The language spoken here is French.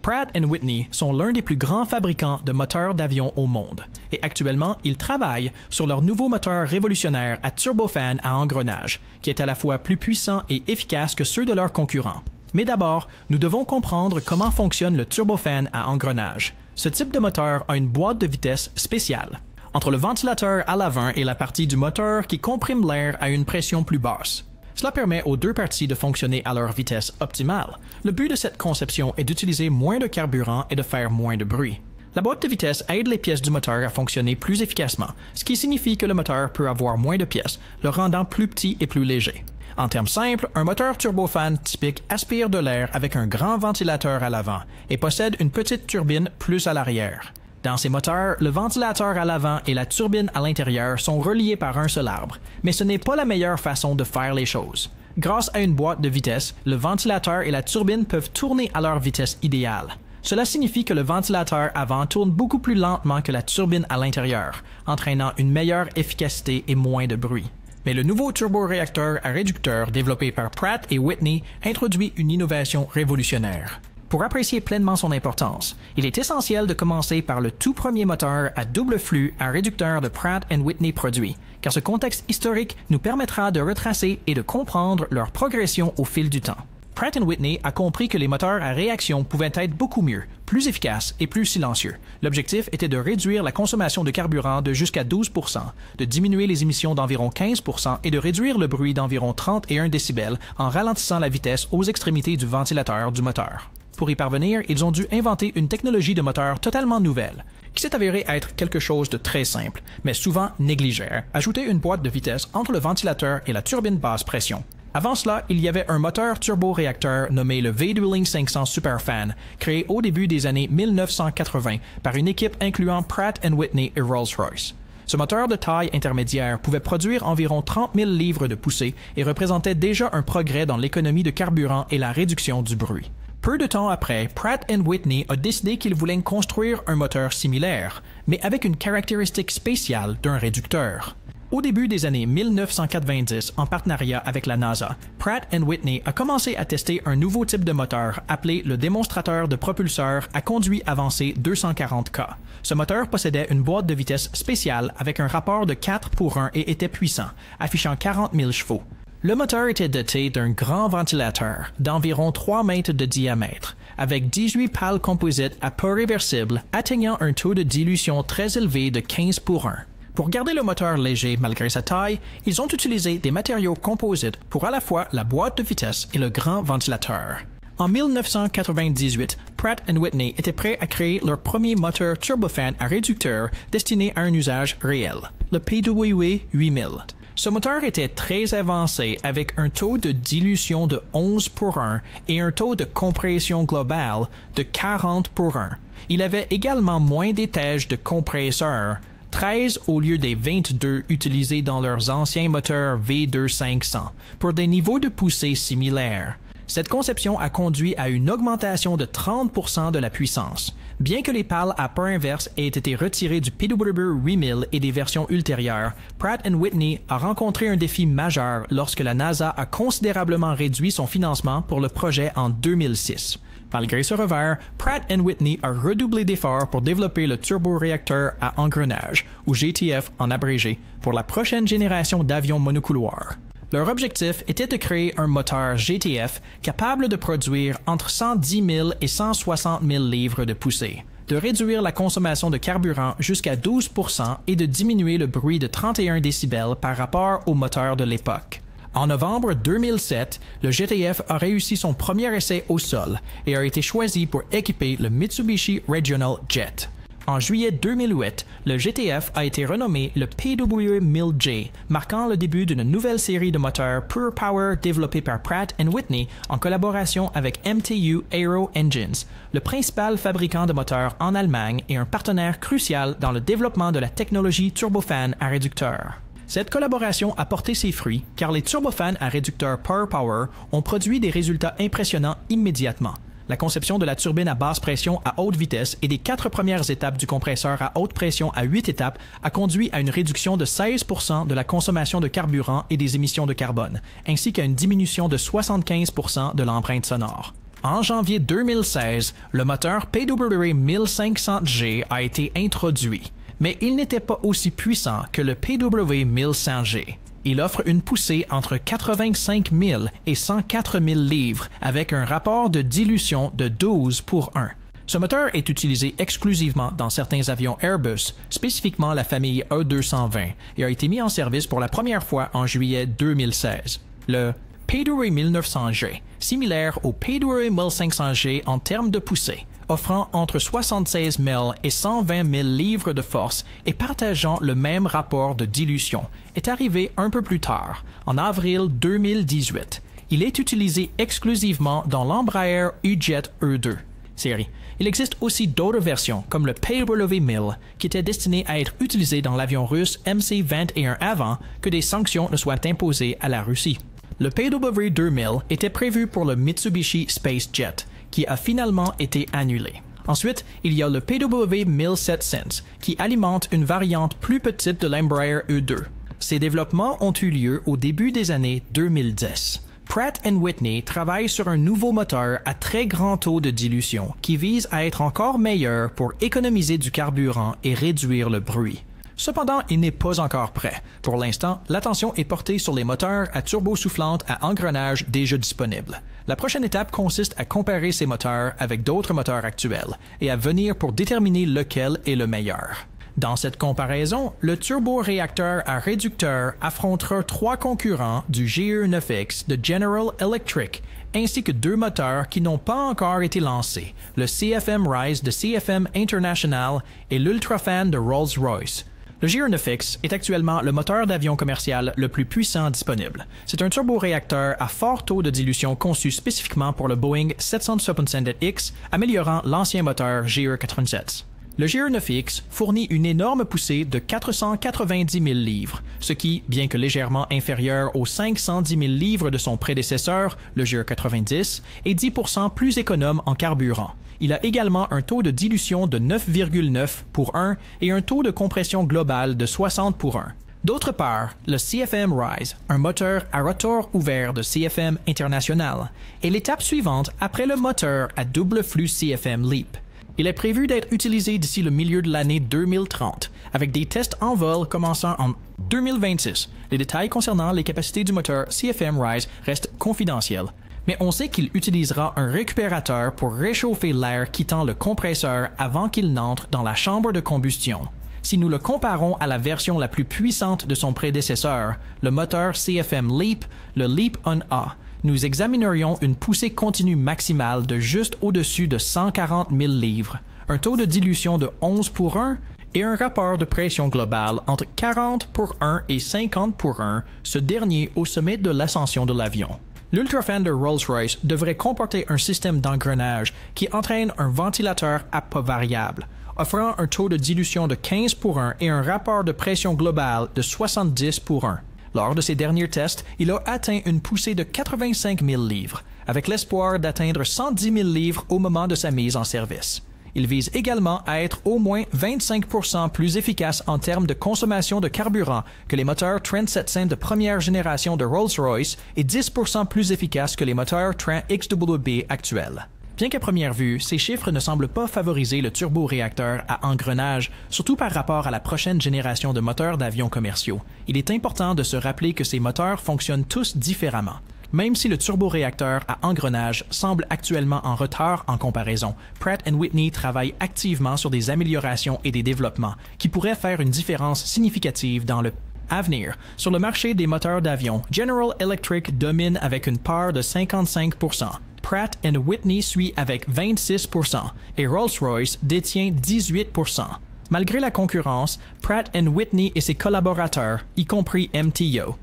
Pratt & Whitney sont l'un des plus grands fabricants de moteurs d'avion au monde. Et actuellement, ils travaillent sur leur nouveau moteur révolutionnaire à turbofan à engrenage, qui est à la fois plus puissant et efficace que ceux de leurs concurrents. Mais d'abord, nous devons comprendre comment fonctionne le turbofan à engrenage. Ce type de moteur a une boîte de vitesse spéciale, entre le ventilateur à l'avant et la partie du moteur qui comprime l'air à une pression plus basse. Cela permet aux deux parties de fonctionner à leur vitesse optimale. Le but de cette conception est d'utiliser moins de carburant et de faire moins de bruit. La boîte de vitesse aide les pièces du moteur à fonctionner plus efficacement, ce qui signifie que le moteur peut avoir moins de pièces, le rendant plus petit et plus léger. En termes simples, un moteur turbofan typique aspire de l'air avec un grand ventilateur à l'avant et possède une petite turbine plus à l'arrière. Dans ces moteurs, le ventilateur à l'avant et la turbine à l'intérieur sont reliés par un seul arbre, mais ce n'est pas la meilleure façon de faire les choses. Grâce à une boîte de vitesse, le ventilateur et la turbine peuvent tourner à leur vitesse idéale. Cela signifie que le ventilateur avant tourne beaucoup plus lentement que la turbine à l'intérieur, entraînant une meilleure efficacité et moins de bruit. Mais le nouveau turboréacteur à réducteur développé par Pratt & Whitney introduit une innovation révolutionnaire. Pour apprécier pleinement son importance, il est essentiel de commencer par le tout premier moteur à double flux à réducteur de Pratt & Whitney produit, car ce contexte historique nous permettra de retracer et de comprendre leur progression au fil du temps. Pratt & Whitney a compris que les moteurs à réaction pouvaient être beaucoup mieux, plus efficaces et plus silencieux. L'objectif était de réduire la consommation de carburant de jusqu'à 12%, de diminuer les émissions d'environ 15% et de réduire le bruit d'environ 31 décibels en ralentissant la vitesse aux extrémités du ventilateur du moteur. Pour y parvenir, ils ont dû inventer une technologie de moteur totalement nouvelle, qui s'est avérée être quelque chose de très simple, mais souvent négligé. Ajouter une boîte de vitesse entre le ventilateur et la turbine basse pression. Avant cela, il y avait un moteur turboréacteur nommé le V-Dueling 500 Superfan, créé au début des années 1980 par une équipe incluant Pratt & Whitney et Rolls-Royce. Ce moteur de taille intermédiaire pouvait produire environ 30 000 livres de poussée et représentait déjà un progrès dans l'économie de carburant et la réduction du bruit. Peu de temps après, Pratt & Whitney a décidé qu'ils voulaient construire un moteur similaire, mais avec une caractéristique spéciale d'un réducteur. Au début des années 1990, en partenariat avec la NASA, Pratt & Whitney a commencé à tester un nouveau type de moteur appelé le démonstrateur de propulseur à conduit avancé 240K. Ce moteur possédait une boîte de vitesse spéciale avec un rapport de 4:1 et était puissant, affichant 40 000 chevaux. Le moteur était doté d'un grand ventilateur d'environ 3 mètres de diamètre, avec 18 pales composites à pas réversibles atteignant un taux de dilution très élevé de 15:1. Pour garder le moteur léger malgré sa taille, ils ont utilisé des matériaux composites pour à la fois la boîte de vitesse et le grand ventilateur. En 1998, Pratt & Whitney était prêt à créer leur premier moteur turbofan à réducteur destiné à un usage réel, le PW 8000. Ce moteur était très avancé avec un taux de dilution de 11:1 et un taux de compression globale de 40:1. Il avait également moins d'étages de compresseurs, 13 au lieu des 22 utilisés dans leurs anciens moteurs V2500, pour des niveaux de poussée similaires. Cette conception a conduit à une augmentation de 30% de la puissance. Bien que les pales à pas inverse aient été retirées du PW 8000 et des versions ultérieures, Pratt & Whitney a rencontré un défi majeur lorsque la NASA a considérablement réduit son financement pour le projet en 2006. Malgré ce revers, Pratt & Whitney a redoublé d'efforts pour développer le turboréacteur à engrenage, ou GTF en abrégé, pour la prochaine génération d'avions monocouloirs. Leur objectif était de créer un moteur GTF capable de produire entre 110 000 et 160 000 livres de poussée, de réduire la consommation de carburant jusqu'à 12% et de diminuer le bruit de 31 décibels par rapport au moteur de l'époque. En novembre 2007, le GTF a réussi son premier essai au sol et a été choisi pour équiper le Mitsubishi Regional Jet. En juillet 2008, le GTF a été renommé le PW1000J, marquant le début d'une nouvelle série de moteurs Pure Power développés par Pratt & Whitney en collaboration avec MTU Aero Engines, le principal fabricant de moteurs en Allemagne et un partenaire crucial dans le développement de la technologie turbofan à réducteur. Cette collaboration a porté ses fruits car les turbofans à réducteur Pure Power ont produit des résultats impressionnants immédiatement. La conception de la turbine à basse pression à haute vitesse et des 4 premières étapes du compresseur à haute pression à 8 étapes a conduit à une réduction de 16% de la consommation de carburant et des émissions de carbone, ainsi qu'à une diminution de 75% de l'empreinte sonore. En janvier 2016, le moteur PW 1500G a été introduit, mais il n'était pas aussi puissant que le PW 1100G. Il offre une poussée entre 85 000 et 104 000 livres avec un rapport de dilution de 12:1. Ce moteur est utilisé exclusivement dans certains avions Airbus, spécifiquement la famille A220, et a été mis en service pour la première fois en juillet 2016. Le PW 1900G, similaire au PW 1500G en termes de poussée, offrant entre 76 000 et 120 000 livres de force et partageant le même rapport de dilution, est arrivé un peu plus tard, en avril 2018. Il est utilisé exclusivement dans l'Embraer E-Jet E2 série. Il existe aussi d'autres versions, comme le PW 1000, qui était destiné à être utilisé dans l'avion russe MC-21 avant que des sanctions ne soient imposées à la Russie. Le PW 2000 était prévu pour le Mitsubishi SpaceJet, qui a finalement été annulé. Ensuite, il y a le PW 1700, qui alimente une variante plus petite de l'Embraer E2. Ces développements ont eu lieu au début des années 2010. Pratt & Whitney travaille sur un nouveau moteur à très grand taux de dilution qui vise à être encore meilleur pour économiser du carburant et réduire le bruit. Cependant, il n'est pas encore prêt. Pour l'instant, l'attention est portée sur les moteurs à turbosoufflante à engrenage déjà disponibles. La prochaine étape consiste à comparer ces moteurs avec d'autres moteurs actuels et à venir pour déterminer lequel est le meilleur. Dans cette comparaison, le turboréacteur à réducteur affrontera 3 concurrents du GE9X de General Electric, ainsi que 2 moteurs qui n'ont pas encore été lancés, le CFM Rise de CFM International et l'Ultrafan de Rolls-Royce. Le GE9X est actuellement le moteur d'avion commercial le plus puissant disponible. C'est un turboréacteur à fort taux de dilution conçu spécifiquement pour le Boeing 777X, améliorant l'ancien moteur GE97. Le GE9X fournit une énorme poussée de 490 000 livres, ce qui, bien que légèrement inférieur aux 510 000 livres de son prédécesseur, le GE90, est 10% plus économe en carburant. Il a également un taux de dilution de 9,9:1 et un taux de compression global de 60:1. D'autre part, le CFM Rise, un moteur à rotor ouvert de CFM International, est l'étape suivante après le moteur à double flux CFM LEAP. Il est prévu d'être utilisé d'ici le milieu de l'année 2030, avec des tests en vol commençant en 2026. Les détails concernant les capacités du moteur CFM Rise restent confidentiels, mais on sait qu'il utilisera un récupérateur pour réchauffer l'air quittant le compresseur avant qu'il n'entre dans la chambre de combustion. Si nous le comparons à la version la plus puissante de son prédécesseur, le moteur CFM LEAP, le LEAP-1A, nous examinerions une poussée continue maximale de juste au-dessus de 140 000 livres, un taux de dilution de 11:1 et un rapport de pression globale entre 40:1 et 50:1, ce dernier au sommet de l'ascension de l'avion. L'Ultrafan de Rolls-Royce devrait comporter un système d'engrenage qui entraîne un ventilateur à pas variable, offrant un taux de dilution de 15:1 et un rapport de pression globale de 70:1. Lors de ses derniers tests, il a atteint une poussée de 85 000 livres, avec l'espoir d'atteindre 110 000 livres au moment de sa mise en service. Il vise également à être au moins 25% plus efficace en termes de consommation de carburant que les moteurs Trent 700 de première génération de Rolls-Royce et 10% plus efficace que les moteurs Trent XWB actuels. Bien qu'à première vue, ces chiffres ne semblent pas favoriser le turboréacteur à engrenage, surtout par rapport à la prochaine génération de moteurs d'avions commerciaux. Il est important de se rappeler que ces moteurs fonctionnent tous différemment. Même si le turboréacteur à engrenage semble actuellement en retard en comparaison, Pratt & Whitney travaille activement sur des améliorations et des développements qui pourraient faire une différence significative dans le avenir. Sur le marché des moteurs d'avion, General Electric domine avec une part de 55%. Pratt & Whitney suit avec 26% et Rolls-Royce détient 18%. Malgré la concurrence, Pratt & Whitney et ses collaborateurs, y compris MTO,